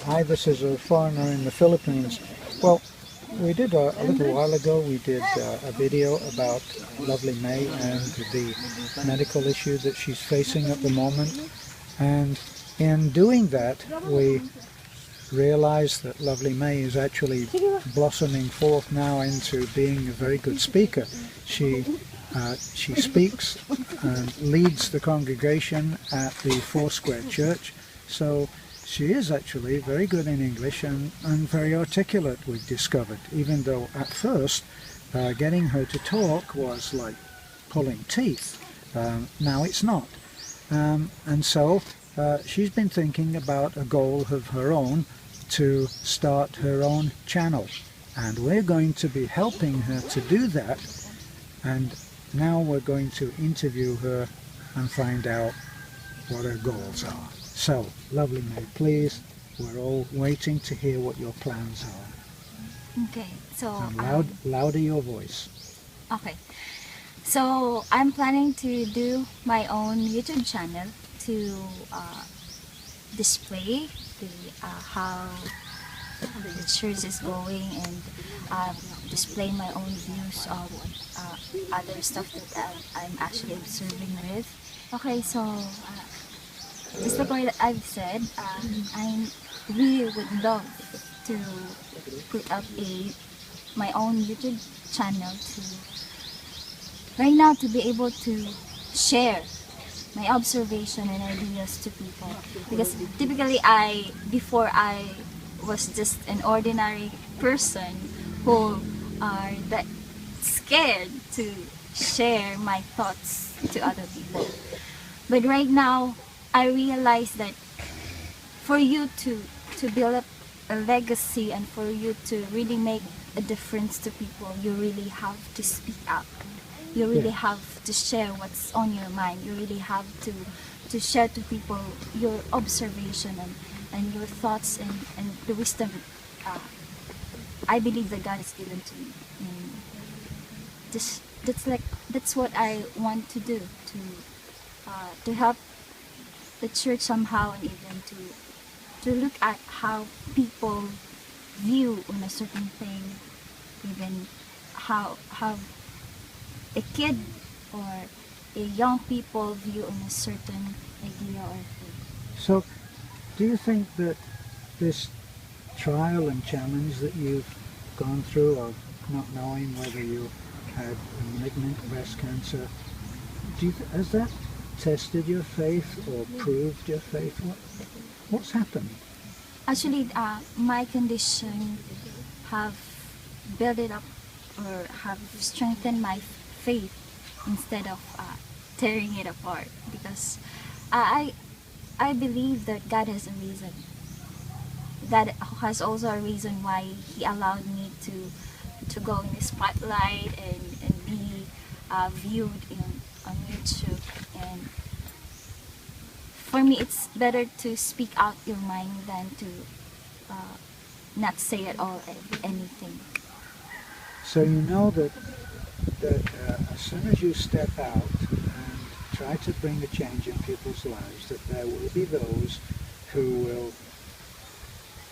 Hi, this is a foreigner in the Philippines. Well, we did a little while ago, we did a video about lovely May and the medical issue that she's facing at the moment. And in doing that, we realized that lovely May is actually blossoming forth now into being a very good speaker. She speaks and leads the congregation at the Foursquare Church, so she is actually very good in English and very articulate, we've discovered, even though at first getting her to talk was like pulling teeth. Now it's not. And so she's been thinking about a goal of her own to start her own channel. And we're going to be helping her to do that. And now we're going to interview her and find out what her goals are. So, lovely May, please, we're all waiting to hear what your plans are. Okay, so And louder your voice. okay, so I'm planning to do my own YouTube channel to display the how the church is going and display my own views of other stuff that I'm actually observing with. Okay, so just like what I've said, I really would love to put up my own YouTube channel to right now to be able to share my observation and ideas to people, because typically before I was just an ordinary person who are that scared to share my thoughts to other people. But right now I realize that for you to build up a legacy and for you to really make a difference to people, you really have to speak up. You really have to share what's on your mind. You really have to share to people your observation and your thoughts and the wisdom I believe that God has given to me. And that's what I want to do, to help the church somehow, and even to look at how people view on a certain thing, even how a kid or a young people view on a certain idea or thing. So, do you think that this trial and challenge that you've gone through of not knowing whether you had malignant breast cancer, has that tested your faith or proved your faith? What's happened? Actually, my condition have built it up or have strengthened my faith instead of tearing it apart, because I believe that God has a reason. That has also a reason why He allowed me to go in the spotlight and be viewed on YouTube. And for me, it's better to speak out your mind than to not say at all anything. So you know that as soon as you step out and try to bring a change in people's lives, that there will be those who will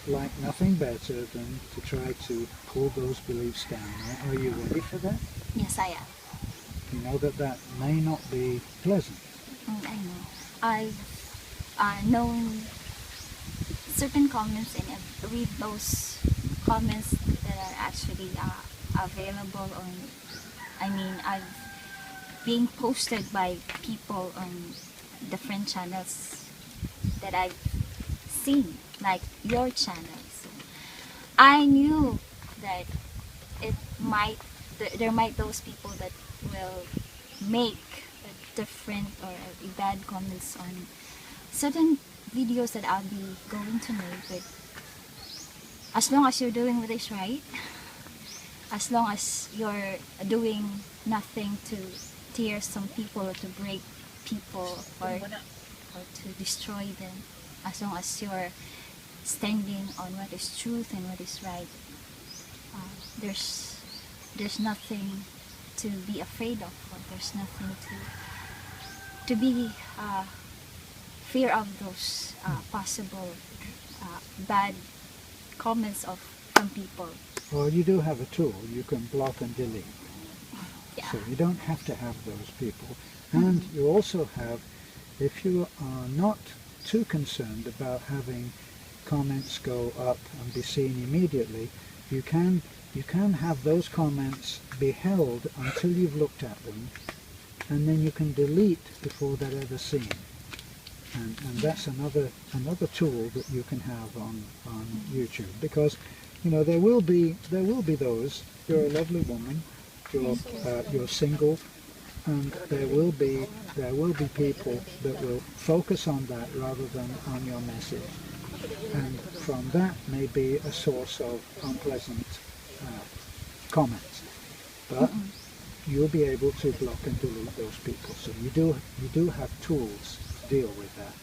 like nothing better than to try to pull those beliefs down. Are you ready for that? Yes, I am. You know that may not be pleasant. I know. I've known certain comments, and I read those comments that are actually available on, I've being posted by people on different channels that I've seen, like your channels. I knew that there might those people that will make a different or a bad comments on certain videos that I'll be going to make. But as long as you're doing what is right, as long as you're doing nothing to tear some people or to break people or to destroy them, as long as you're standing on what is truth and what is right, there's nothing to be afraid of, or there's nothing to be fear of those possible bad comments from people. Well, you do have a tool. You can block and delete. Yeah. So you don't have to have those people. And you also have, if you are not too concerned about having comments go up and be seen immediately, you can have those comments be held until you've looked at them, and then you can delete before they're ever seen. And that's another tool that you can have on YouTube, because there will be those. You're a lovely woman. You're single, and there will be people that will focus on that rather than on your message, and from that may be a source of unpleasant comments. But you'll be able to block and delete those people. So you do have tools to deal with that,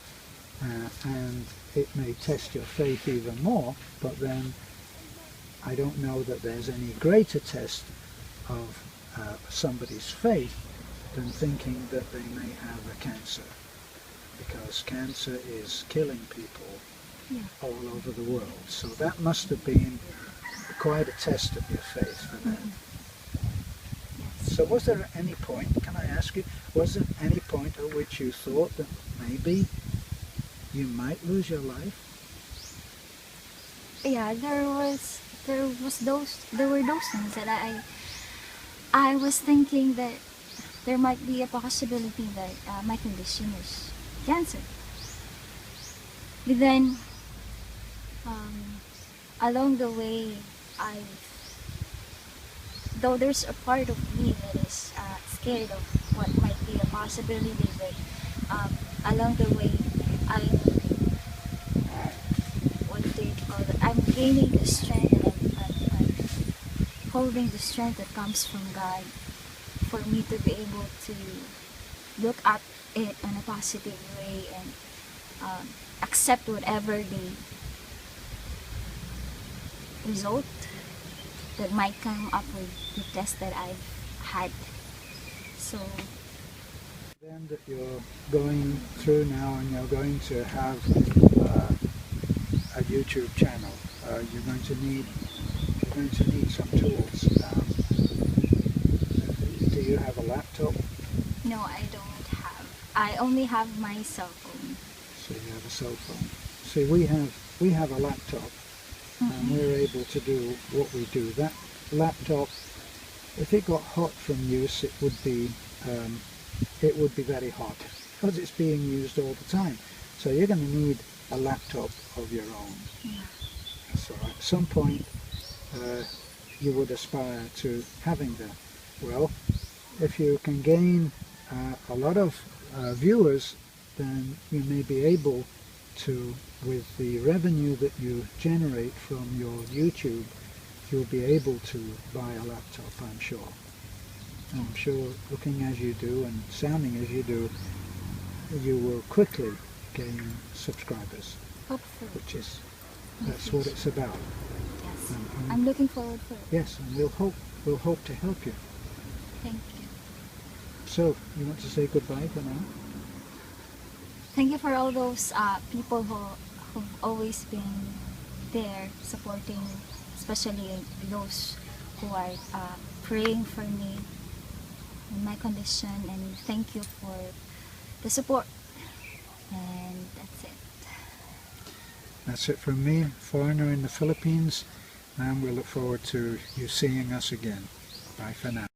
and it may test your faith even more. But then I don't know that there's any greater test of somebody's faith than thinking that they may have a cancer, because cancer is killing people all over the world. So that must have been quite a test of your faith for them. So was there any point, can I ask you, was there any point at which you thought that maybe you might lose your life? Yeah, there were those things that I was thinking that there might be a possibility that my condition is cancer. But then, along the way, though there's a part of me that is scared of what might be a possibility, but along the way, I'm gaining the strength, and I'm holding the strength that comes from God for me to be able to look at it in a positive way and accept whatever the result that might come up with the test that I've had. So Then that you're going through now, and you're going to have a YouTube channel, you're going to need some tools. Do you have a laptop? no, I don't have. I only have my cell phone. So you have a cell phone. See, we have a laptop, and we're able to do what we do. That laptop, if it got hot from use, it would be very hot because it's being used all the time. So you're going to need a laptop of your own. Yeah. So at some point you would aspire to having that. Well, if you can gain a lot of viewers, then you may be able to, with the revenue that you generate from your YouTube, you'll be able to buy a laptop, I'm sure. And I'm sure, looking as you do and sounding as you do, you will quickly gain subscribers, Hopefully. That's what it's about. Yes. And I'm looking forward for it. yes, and we'll hope to help you. Thank you. So, you want to say goodbye for now? Thank you for all those people who've always been there supporting, especially those who are praying for me in my condition, and thank you for the support. And that's it. That's it from me, foreigner in the Philippines, and we look forward to you seeing us again. Bye for now.